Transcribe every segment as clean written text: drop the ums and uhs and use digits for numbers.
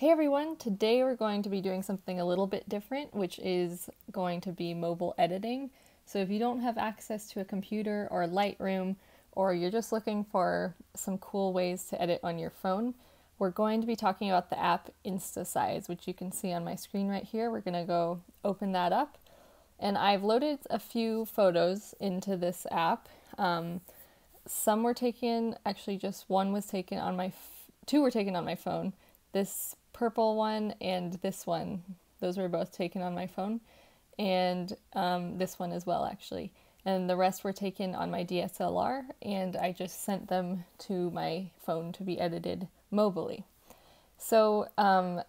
Hey everyone, today we're going to be doing something a little bit different, which is going to be mobile editing. So if you don't have access to a computer or Lightroom, or you're just looking for some cool ways to edit on your phone, we're going to be talking about the app InstaSize, which you can see on my screen right here. We're going to go open that up. And I've loaded a few photos into this app. Some were taken, actually just one was taken on my, two were taken on my phone. This purple one and this one, those were both taken on my phone, and this one as well actually. And the rest were taken on my DSLR, and I just sent them to my phone to be edited mobily. So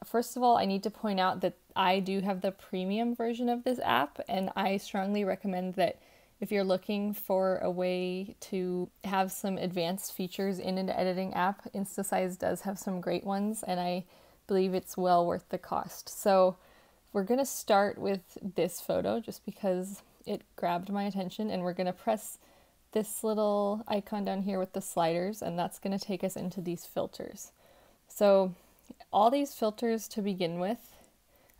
first of all, I need to point out that I do have the premium version of this app, and I strongly recommend that if you're looking for a way to have some advanced features in an editing app, InstaSize does have some great ones, and I believe it's well worth the cost. So we're going to start with this photo just because it grabbed my attention, and we're going to press this little icon down here with the sliders, and that's going to take us into these filters. So all these filters to begin with,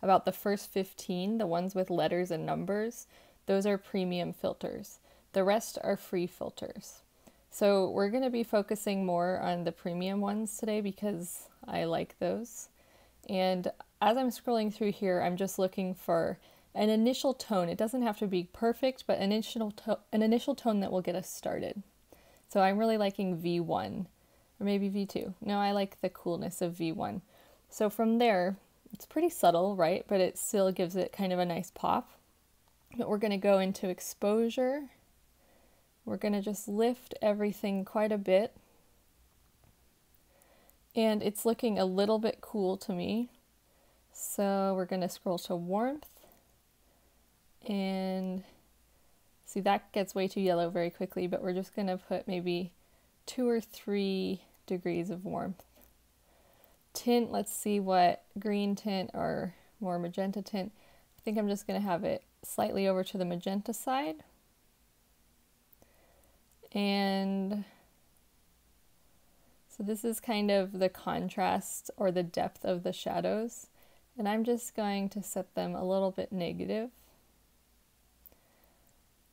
about the first 15, the ones with letters and numbers, those are premium filters. The rest are free filters. So we're going to be focusing more on the premium ones today because I like those. And as I'm scrolling through here, I'm just looking for an initial tone. It doesn't have to be perfect, but an initial tone that will get us started. So I'm really liking V1, or maybe V2. No, I like the coolness of V1. So from there, it's pretty subtle, right? But it still gives it kind of a nice pop. But we're going to go into exposure. We're going to just lift everything quite a bit. And it's looking a little bit cool to me. So we're going to scroll to warmth. And see, that gets way too yellow very quickly, but we're just going to put maybe 2 or 3 degrees of warmth. Tint, let's see what green tint or more magenta tint. I think I'm just going to have it slightly over to the magenta side. And so this is kind of the contrast or the depth of the shadows. And I'm just going to set them a little bit negative.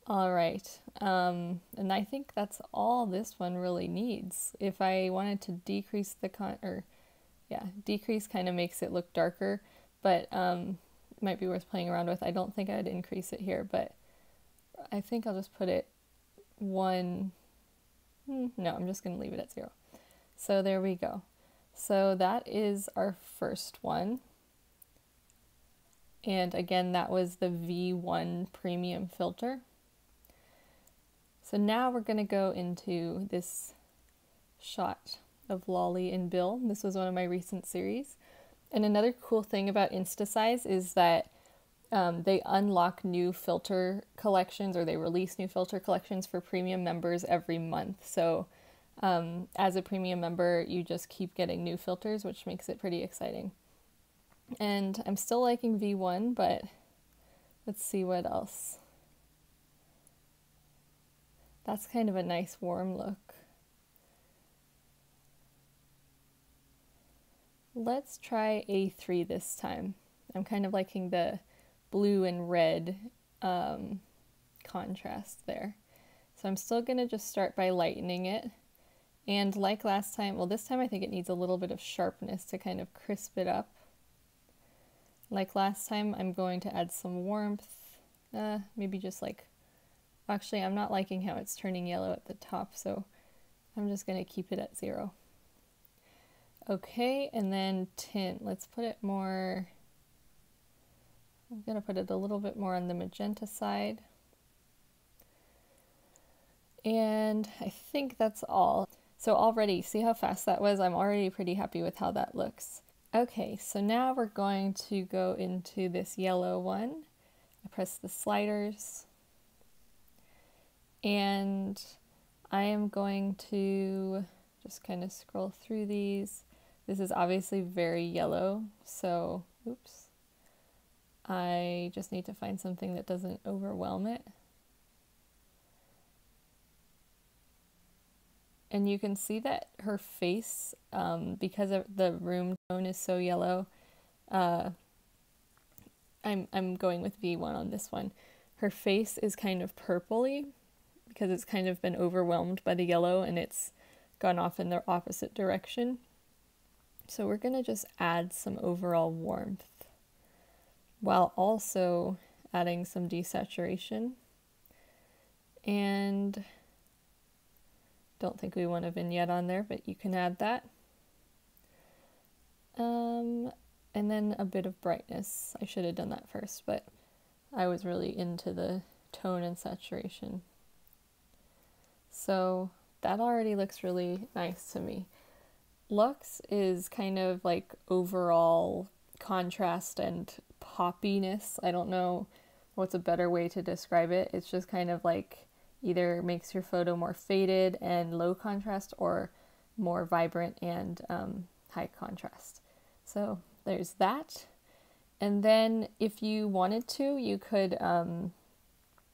All right, and I think that's all this one really needs. If I wanted to decrease the decrease kind of makes it look darker, but might be worth playing around with. I don't think I'd increase it here, but I think I'll just put it 1. No, I'm just going to leave it at 0. So there we go. So that is our first one. And again, that was the V1 premium filter. So now we're going to go into this shot of Lolly and Bill. This was one of my recent series. And another cool thing about InstaSize is that they unlock new filter collections, or they release new filter collections for premium members every month. So as a premium member, you just keep getting new filters, which makes it pretty exciting. And I'm still liking V1, but let's see what else. That's kind of a nice warm look. Let's try A3 this time. I'm kind of liking the blue and red contrast there. So I'm still going to just start by lightening it. And like last time, well, this time I think it needs a little bit of sharpness to kind of crisp it up. Like last time, I'm going to add some warmth. Maybe just like, actually, I'm not liking how it's turning yellow at the top, so I'm just going to keep it at 0. Okay, and then tint. Let's put it more, I'm going to put it a little bit more on the magenta side. And I think that's all. So already, see how fast that was? I'm already pretty happy with how that looks. Okay, so now we're going to go into this yellow one. I press the sliders. And I am going to just kind of scroll through these. This is obviously very yellow, so, oops. I just need to find something that doesn't overwhelm it. And you can see that her face, because of the room tone is so yellow, I'm going with V1 on this one. Her face is kind of purpley because it's kind of been overwhelmed by the yellow and it's gone off in the opposite direction. So we're going to just add some overall warmth while also adding some desaturation. And don't think we want a vignette on there, but you can add that. And then a bit of brightness. I should have done that first, but I was really into the tone and saturation. So that already looks really nice to me. Lux is kind of like overall contrast and poppiness. I don't know what's a better way to describe it. It's just kind of like either makes your photo more faded and low contrast or more vibrant and high contrast. So there's that. And then if you wanted to, you could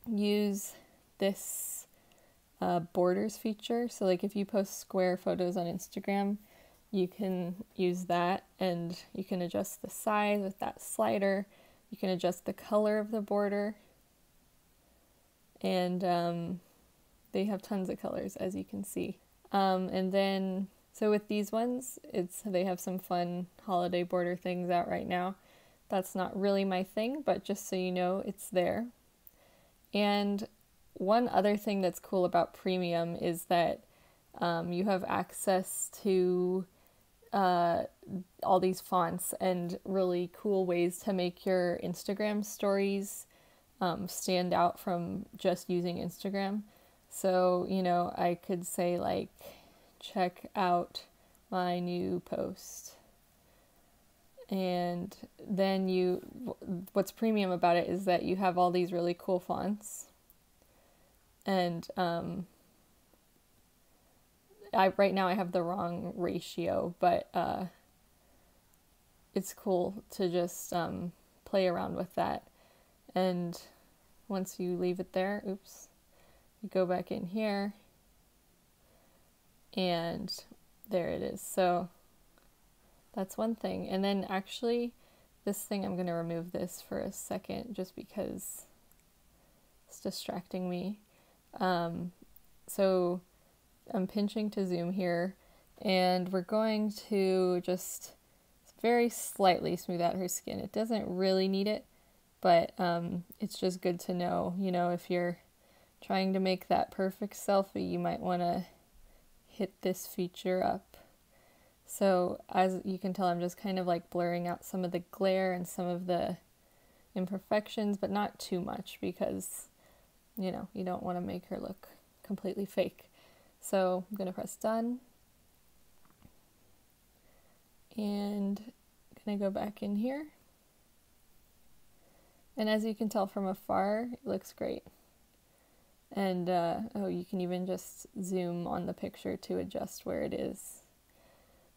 use this borders feature. So like if you post square photos on Instagram, you can use that and you can adjust the size with that slider. You can adjust the color of the border. And they have tons of colors, as you can see. And then, so with these ones, they have some fun holiday border things out right now. That's not really my thing, but just so you know, it's there. And one other thing that's cool about Premium is that you have access to all these fonts and really cool ways to make your Instagram stories stand out from just using Instagram. So, you know, I could say like, check out my new post. And then what's premium about it is that you have all these really cool fonts. And right now I have the wrong ratio, but it's cool to just play around with that. And once you leave it there, oops, you go back in here and there it is. So that's one thing. And then actually this thing, I'm going to remove this for a second just because it's distracting me. So I'm pinching to zoom here and we're going to just very slightly smooth out her skin. It doesn't really need it, but it's just good to know, you know, if you're trying to make that perfect selfie, you might want to hit this feature up. So as you can tell, I'm just kind of like blurring out some of the glare and some of the imperfections, but not too much because, you know, you don't want to make her look completely fake. So I'm going to press done. And I'm going to go back in here. And as you can tell from afar, it looks great. And, oh, you can even just zoom on the picture to adjust where it is.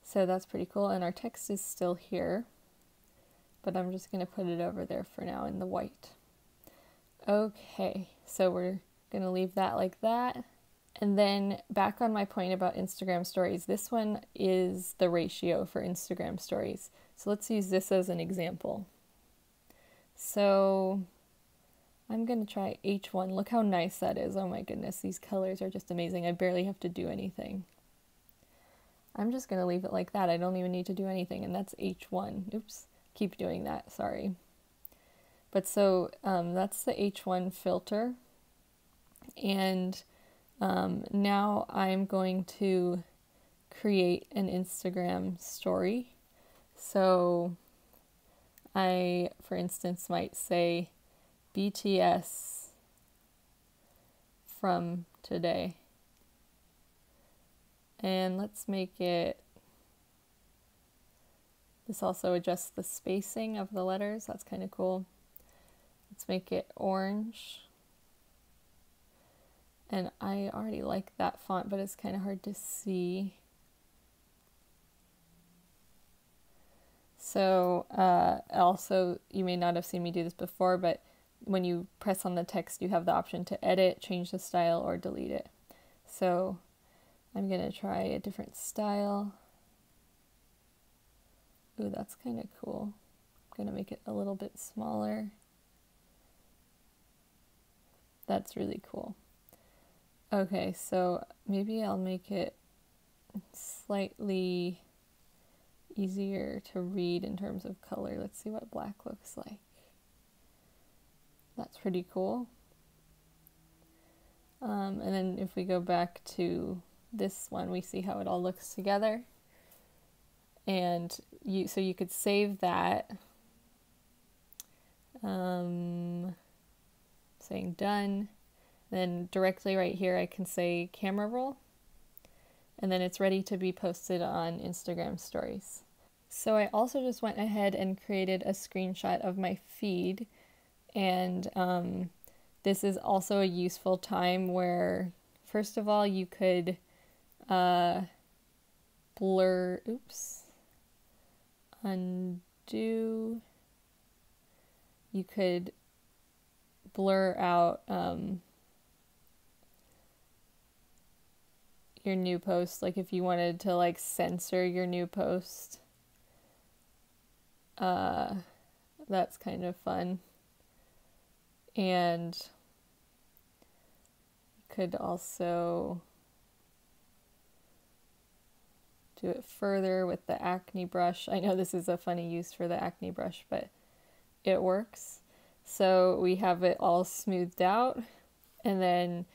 So that's pretty cool. And our text is still here, but I'm just going to put it over there for now in the white. Okay, so we're going to leave that like that. And then back on my point about Instagram stories, this one is the ratio for Instagram stories. So let's use this as an example. So I'm going to try H1. Look how nice that is. Oh my goodness, these colors are just amazing. I barely have to do anything. I'm just going to leave it like that. I don't even need to do anything, and that's H1. Oops, keep doing that, sorry. But so that's the H1 filter. And now I'm going to create an Instagram story. So I, for instance, might say BTS from today. And let's make it, this also adjusts the spacing of the letters. That's kind of cool. Let's make it orange. And I already like that font, but it's kind of hard to see. So also, you may not have seen me do this before, but when you press on the text, you have the option to edit, change the style, or delete it. So I'm gonna try a different style. Ooh, that's kind of cool. I'm gonna make it a little bit smaller. That's really cool. Okay, so maybe I'll make it slightly easier to read in terms of color. Let's see what black looks like. That's pretty cool. And then if we go back to this one, we see how it all looks together. And so you could save that. Saying done. Then directly right here I can say camera roll. And then it's ready to be posted on Instagram stories. So I also just went ahead and created a screenshot of my feed. And this is also a useful time where, first of all, you could undo. You could blur out your new post, like if you wanted to like censor your new post. That's kind of fun. And you could also do it further with the acne brush. I know this is a funny use for the acne brush, but it works. So we have it all smoothed out, and then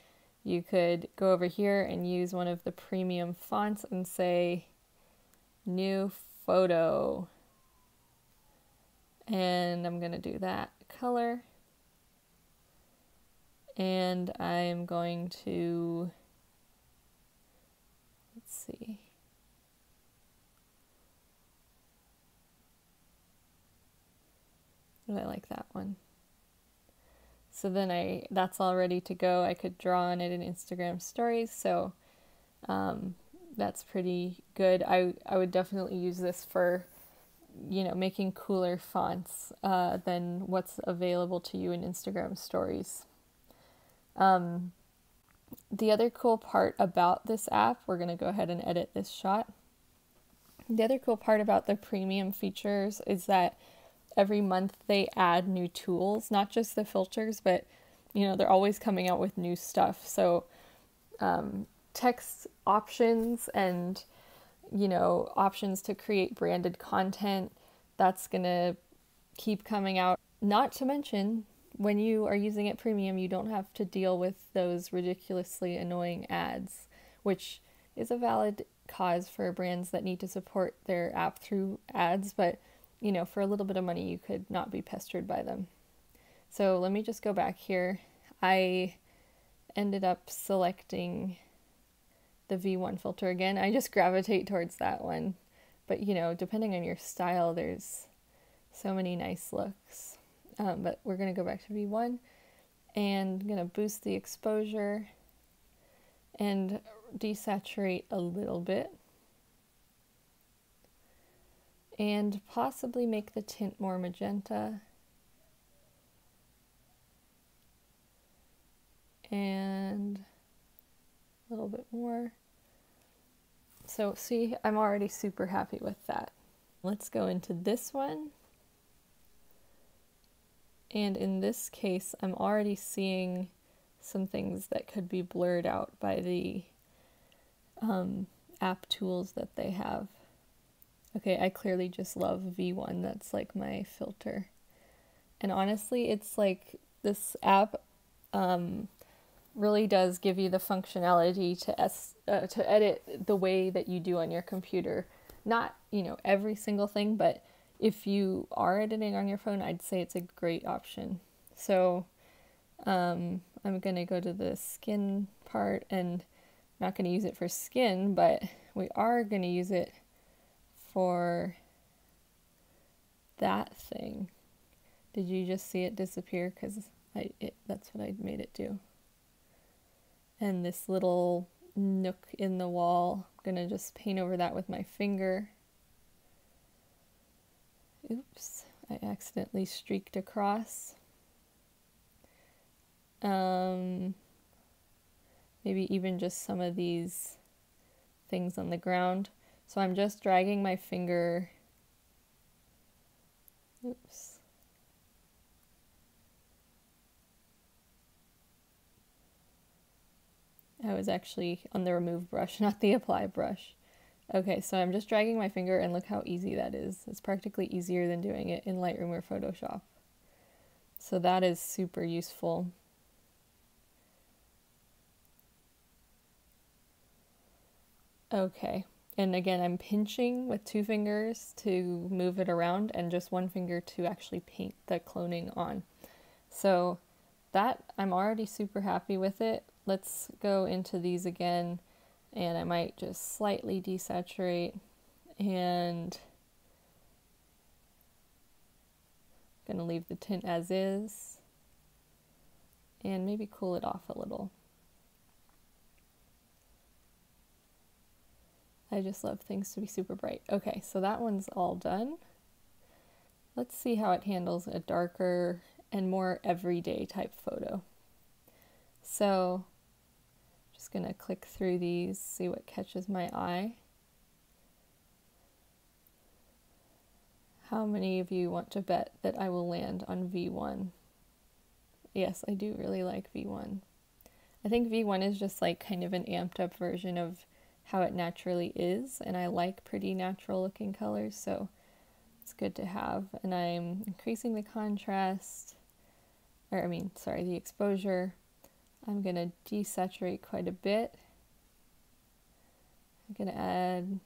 you could go over here and use one of the premium fonts and say new photo. And I'm gonna do that color. And I'm going to, let's see. I like that one. So then that's all ready to go. I could draw on it in Instagram stories. So that's pretty good. I would definitely use this for, making cooler fonts than what's available to you in Instagram stories. The other cool part about this app, we're going to go ahead and edit this shot. The other cool part about the premium features is that every month they add new tools, not just the filters, but they're always coming out with new stuff. So text options and options to create branded content, that's gonna keep coming out. Not to mention, when you are using it premium, you don't have to deal with those ridiculously annoying ads, which is a valid cause for brands that need to support their app through ads, but for a little bit of money, you could not be pestered by them. So let me just go back here. I ended up selecting the V1 filter again. I just gravitate towards that one. But, depending on your style, there's so many nice looks. But we're going to go back to V1 and I'm going to boost the exposure and desaturate a little bit. And possibly make the tint more magenta. And a little bit more. So see, I'm already super happy with that. Let's go into this one. And in this case, I'm already seeing some things that could be blurred out by the app tools that they have. Okay, I clearly just love V1. That's like my filter. And honestly, it's like this app really does give you the functionality to edit the way that you do on your computer. Not, every single thing, but if you are editing on your phone, I'd say it's a great option. So I'm going to go to the skin part, and I'm not going to use it for skin, but we are going to use it for that thing. Did you just see it disappear? Because that's what I made it do. And this little nook in the wall, I'm going to just paint over that with my finger. Oops, I accidentally streaked across. Maybe even just some of these things on the ground. So I'm just dragging my finger. Oops. I was actually on the remove brush, not the apply brush. Okay, so I'm just dragging my finger and look how easy that is. It's practically easier than doing it in Lightroom or Photoshop. So that is super useful. Okay, and again, I'm pinching with 2 fingers to move it around and just 1 finger to actually paint the cloning on. So that, I'm already super happy with it. Let's go into these again, and I might just slightly desaturate, and I'm gonna leave the tint as is, and maybe cool it off a little. I just love things to be super bright. Okay, so that one's all done. Let's see how it handles a darker and more everyday type photo. So just gonna click through these, see what catches my eye. How many of you want to bet that I will land on V1? Yes, I do really like V1. I think V1 is just like kind of an amped up version of how it naturally is, and I like pretty natural looking colors, so it's good to have. And I'm increasing the contrast, or the exposure. I'm gonna desaturate quite a bit. I'm gonna add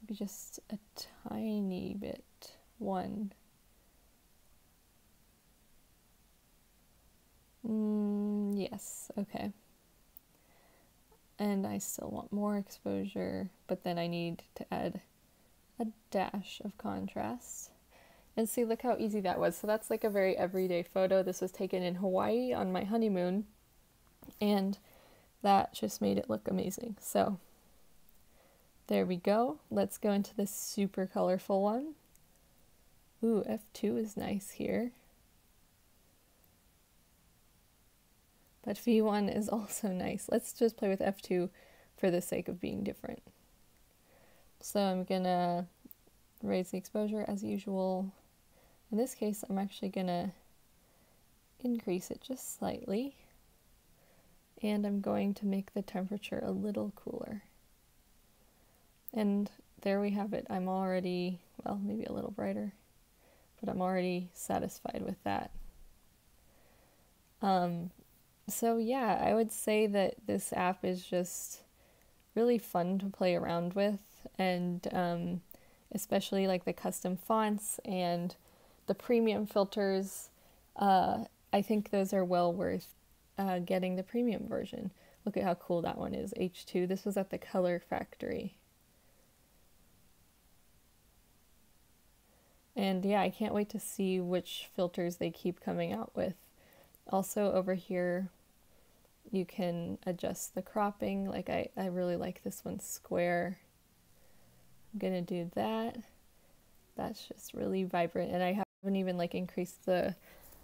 maybe just a tiny bit, 1. Yes, okay. And I still want more exposure, but then I need to add a dash of contrast. And see, look how easy that was. So that's like a very everyday photo. This was taken in Hawaii on my honeymoon, and that just made it look amazing. So there we go. Let's go into this super colorful one. Ooh, F2 is nice here. But V1 is also nice. Let's just play with F2 for the sake of being different. So I'm gonna raise the exposure as usual. In this case, I'm actually gonna increase it just slightly. And I'm going to make the temperature a little cooler. And there we have it. I'm already, well, maybe a little brighter, but I'm already satisfied with that. So yeah, I would say that this app is just really fun to play around with, and especially like the custom fonts and the premium filters. I think those are well worth getting the premium version. Look at how cool that one is, H2. This was at the Color Factory. And yeah, I can't wait to see which filters they keep coming out with. Also over here, you can adjust the cropping. Like I really like this one square. I'm gonna do that. That's just really vibrant, and I haven't even like increased the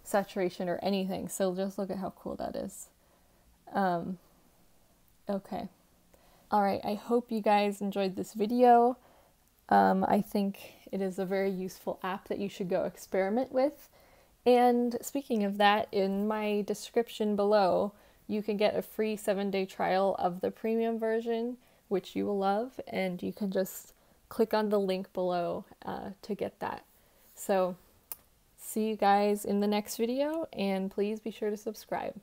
saturation or anything, so just look at how cool that is. Okay. Alright, I hope you guys enjoyed this video. I think it is a very useful app that you should go experiment with. And speaking of that, in my description below, you can get a free 7-day trial of the premium version, which you will love, and you can just click on the link below to get that. So see you guys in the next video, and please be sure to subscribe.